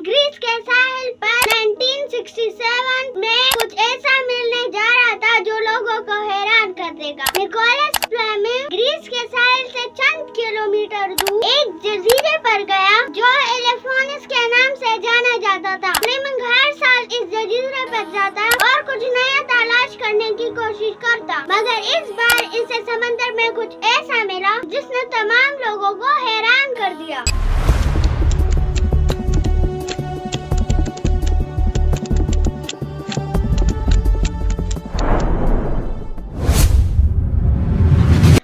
Greece के साहिल पर 1967 में कुछ ऐसा मिलने जा रहा था जो लोगों को हैरान कर देगा। निकोलस फ्लेमिंग ग्रीस के साहिल से चंद किलोमीटर दूर एक जजीरे पर गया जो एलेफोनिस के नाम से जाना जाता था। फ्लेमिंग हर साल इस जजीरे पर जाता और कुछ नया तलाश करने की कोशिश करता, मगर इस बार इसे समंदर में कुछ ऐसा मिला जिसने तमाम लोगों को हैरान कर दिया।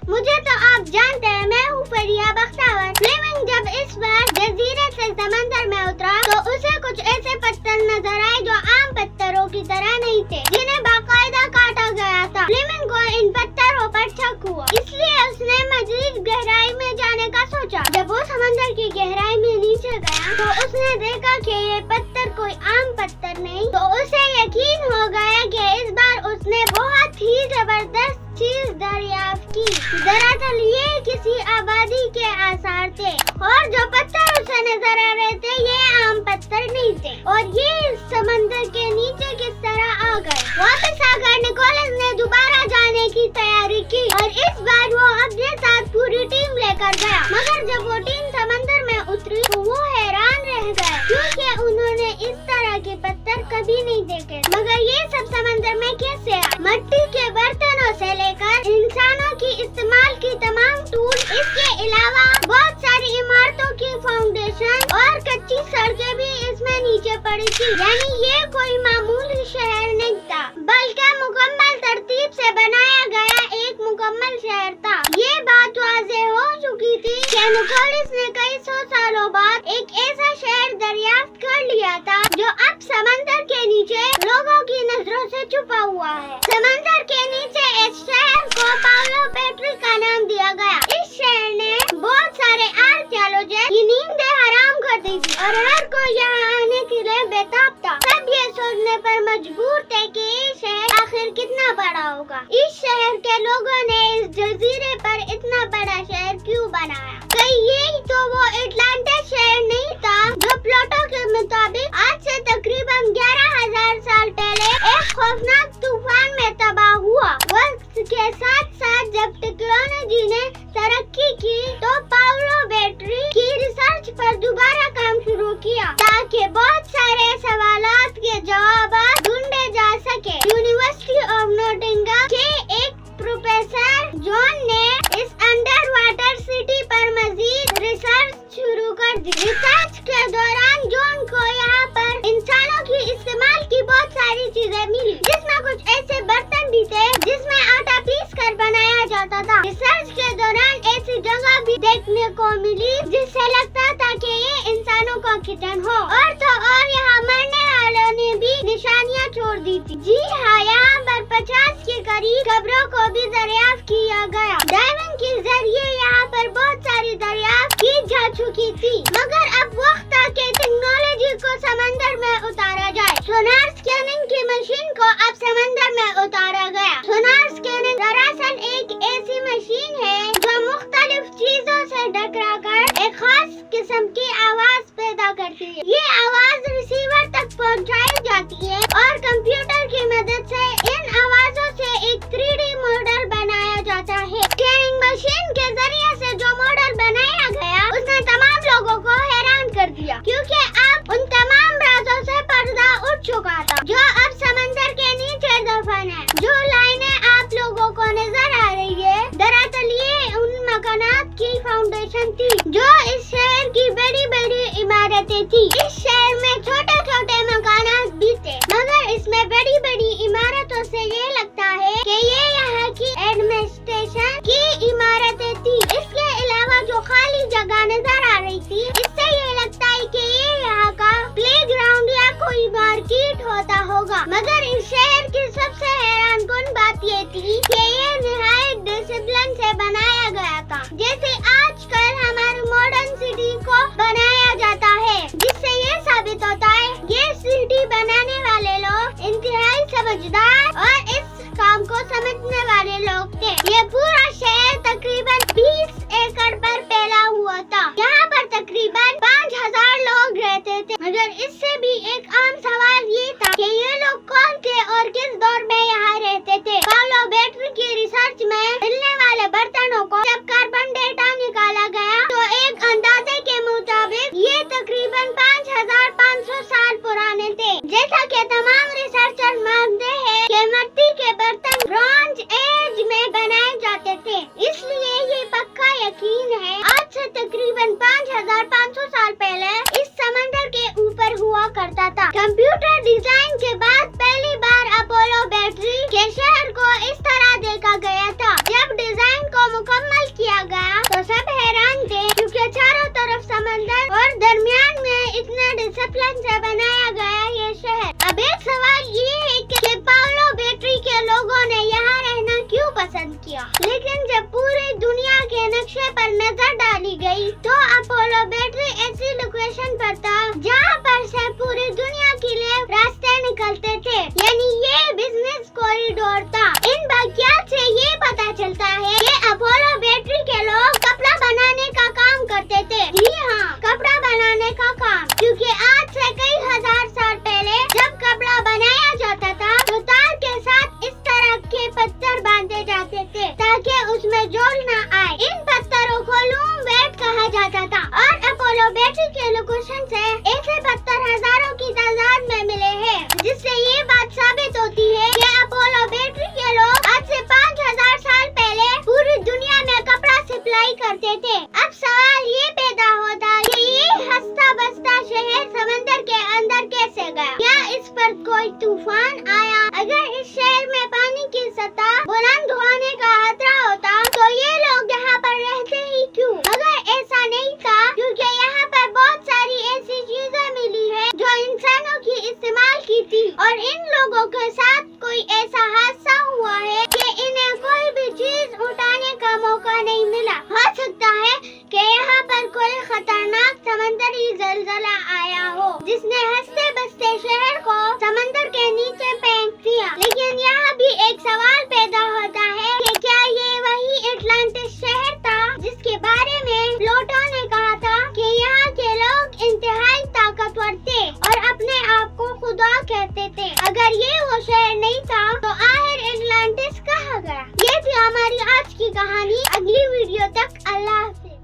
मुझे तो आप जानते हैं, मैं हूँ फरिया बख्तावर। फ्लेमिंग जब इस बार जजीरे से समंदर में उतरा तो उसे कुछ ऐसे पत्थर नजर आए जो आम पत्थरों की तरह नहीं थे, जिन्हें बाकायदा काटा गया था। फ्लेमिंग को इन पत्थरों पर शक हुआ, इसलिए उसने मजीद गहराई में जाने का सोचा। जब वो समंदर की गहराई में नीचे गया तो उसने देखा कि ये पत्थर कोई आम पत्थर नहीं, तो उसे यकीन हो गया कि इस बार उसने बहुत ही जबरदस्त चीज दरियाफ्त की। दरअसल ये किसी आबादी के आसार थे और जो पत्थर उसे नजर आ रहे थे ये आम पत्थर नहीं थे, और ये समंदर के नीचे किस तरह आ गए। वापस आकर निकोलस ने दोबारा जाने की तैयारी की और इस बार वो अपने साथ पूरी टीम लेकर गया, मगर जब वो टीम समंदर में उतरी तो वो हैरान रह गए क्योंकि उन्होंने इस तरह के पत्थर कभी नहीं देखे। मगर ये सब समंदर में कैसे आए? मट्टी के बर्तनों से लेकर इंसानों की इस्तेमाल की तमाम टूल, इसके अलावा बहुत सारी इमारतों की फाउंडेशन और कच्ची सड़कें भी इसमें नीचे पड़ी थी। यानी ये कोई मामूली शहर नहीं था, बल्कि मुकम्मल तरतीब से बनाया गया एक मुकम्मल शहर था। ये बात वाज़ेह हो चुकी थी कि निकोलस ने कई सौ सालों बाद एक ऐसा शहर दरियाफ्त कर लिया था जो अब समंदर के नीचे लोगों की नजरों से छुपा हुआ है। समंदर के नीचे इस शहर को पाउलो पेट्री का नाम दिया गया। इस शहर ने बहुत सारे आर्कियोलॉजिस्ट की नींदें हराम कर दी थी और हर कोई यहाँ आने के लिए बेताब था। सब ये सोचने पर मजबूर थे कि ये शहर आखिर कितना बड़ा होगा। इस शहर के लोगों ने इस जजीरे पर इतना बड़ा शहर क्यों बनाया? कहीं यही तो वो अटलांटिस शहर नहीं था जो प्लूटो के मुताबिक आज से तकरीबन 11,000 साल पहले एक खौफनाक तूफान में तबाह हुआ। वक्त के साथ साथ जब टेक्नोलॉजी ने तरक्की की तो पाउलो पेट्री की रिसर्च पर दोबारा काम शुरू किया ताकि बहुत सारे सवालात के जवाब ढूंढे जा सके। यूनिवर्सिटी ऑफ नोटिंगम के एक प्रोफेसर जॉन ने इस अंडर वाटर सिटी पर मजीद रिसर्च शुरू कर दी। रिसर्च के दौरान जॉन को यहाँ पर इंसानों की इस्तेमाल की बहुत सारी चीजें मिली, जिसमें कुछ ऐसे बर्तन भी थे जिसमें आटा पीस कर बनाया जाता था। रिसर्च के दौरान ऐसी जगह भी देखने को मिली जिससे लगता था कि ये इंसानों का किचन हो, और तो और यहाँ मरने वालों ने भी निशानियाँ छोड़ दी थी। जी हाँ, यहाँ पर 50 के करीब कब्रों को भी दरियाफ्त किया गया। डाइविंग के जरिए यहाँ पर बहुत सारी दरियाफ्त की जा चुकी थी, मगर अब वक्त आ के टेक्नोलॉजी को समंदर में उतारा जाए। सोनार स्कैनिंग की मशीन को अब समंदर में उतारा गया। सोनार स्कैनिंग दरअसल एक ऐसी मशीन है जो मुख्तलिफ चीजों से टकरा कर एक खास किस्म की आवाज पैदा करती है। ये आवाज रिसीवर तक पहुंचाई जाती है और कंप्यूटर की मदद से इन आवाजों से एक 3D मॉडल बनाया जाता है। स्कैनिंग मशीन के जरिए से जो मॉडल बनाया गया उसने तमाम लोगों को हैरान कर दिया, क्योंकि अब उन तमाम राजों से पर्दा उठ चुका था जो अब समंदर के नीचे दफन है। जो लाइनें आप लोगों को नजर आ रही है, दरअसल ये उन मकानात की फाउंडेशन थी जो इस शहर की बड़ी बड़ी इमारतें थी। इस शहर में छोटे छोटे मकानात भी थे, मगर इसमें बड़ी बड़ी इमारतों से ये लगता है कि ये यहाँ की एडमिनिस्ट्रेशन की इमारतें थी। इसके अलावा जो खाली जगह नजर आ रही थी, इससे ये लगता है कि ये यहाँ का प्लेग्राउंड या कोई मार्केट होता होगा। मगर इस शहर की सबसे हैरानकुन बात ये थी कि ये निहायत डिसिप्लिन से बनाया गया था, जैसे आजकल हमारे मॉडर्न सिटी को बनाया जाता है, जिससे ये साबित होता है ये सिटी बनाने वाले लोग इंतहाई समझदार और इस काम को समझने वाले लोग थे। ये पूरा शहर तकरीबन 20 एकड़ पर फैला हुआ था। यहाँ पर तकरीबन 5,000 लोग रहते थे, मगर اس سے بھی ایک عام سوال یہ تھا کہ یہ لوگ کون تھے اور کس دور میں یہاں رہتے تھے۔ پاولو بیٹری کی ریسرچ میں ملنے والے برتنوں کو جب کاربن ڈیٹا نکالا گیا تو ایک اندازے کے مطابق یہ تقریباً 5500 سال پرانے تھے۔ جیسا کہ تمام ریسرچر مانتے ہیں کہ مٹی کے برتن برونز ایج میں بنائے جاتے تھے، اس لیے یہ پکا یقین ہے آج سے تقریباً 5500 سال پہلے اس سمندر کے اوپر ہوا کرتا تھا۔ کمپیوٹر ڈیزائن کے بعد پہلی بار اپولو بیٹری کے شہر کو اس طرح دیکھا گیا تھا۔ جب ڈیزائن کو مکمل کیا گیا تو سب حیران تھے کیونکہ چاروں طرف سمندر اور درمیان میں اتنے ڈسپلن سے بنایا گیا یہ شہر۔ اب ایک سوال یہ ہے کہ پاولو بیٹری کے لوگوں نے یہاں رہنا کیوں پسند کیا؟ لیکن جب پوری دنیا کے نقشے پر نظر ڈالی گئی تو اپولو بیٹری ایسی لوکیشن پر تھا جہاں پر سے پوری دنیا کے لیے راستے نکلتے تھے، یعنی یہ بزنس کوریڈور تھا۔ ان واقعات سے یہ پتا چلتا ہے کہ اپولو بیٹری کے لوگ کپڑا بنانے کا کام کرتے تھے۔ جی ہاں، کپڑا بنانے کا کام، کیونکہ آج سے کئی ہزار سال پہلے جب کپڑا بنایا جاتا تھا تو تار کے ساتھ اس طرح کے پتھر باندھے جاتے تھے تاکہ اس میں جوڑ نہ آئے۔ ان پتھروں کو لوم ویٹ کہا جاتا تھا اور اپولو بیٹری کے لوکیشن سے ایسے پتھر ہزاروں کی تعداد میں ملے ہیں، جس سے یہ بات ثابت ہوتی ہے کہ اپولو بیٹری کے لوگ آج سے 5000 سال پہلے پوری دنیا میں کپڑا سپلائی کرتے تھے۔ اب سوال یہ پیدا ہوتا کہ یہ ہستا بستا شہر سمندر کے اندر کیسے گیا؟ کیا اس پر کوئی طوفان آیا؟ اگر اس شہر میں پانی کی سطح بلند ہونے کا خطرہ ہوتا تو یہ لوگ یہاں پر رہتے ہی کیوں؟ مگر ایسا نہیں تھا، کیونکہ یہاں پر بہت ساری ایسی چیزیں ملی ہیں جو انسانوں کی استعمال کی تھی، اور ان لوگوں کے ساتھ کوئی ایسا حادثہ ہوا ہے کہ انہیں کوئی